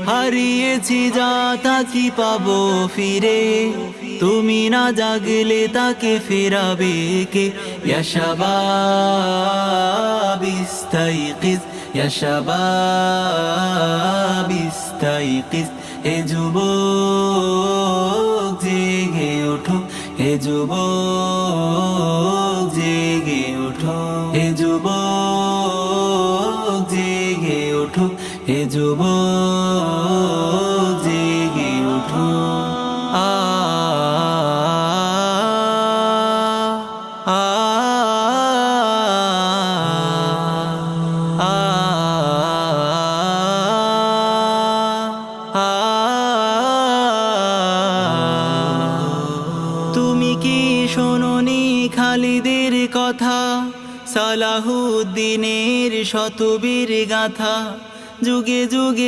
হারিয়েছি যা তা কি পাবো ফিরে, তুমি না জাগলে তাকে ফেরাবে কে? ইয়া শাবাব ইস্তাইকিজ, ইয়া শাবাব ইস্তাইকিজ। হে যুবক জেগে ওঠো, হে যুবক জেগে ওঠো, হে যুবক জেগে ওঠো, হে যুবক জেগে ওঠো। তুমি কি শোনোনি খালিদের কথা, সালাহুদ্দিনের শতবীর গাথা? যুগে যুগে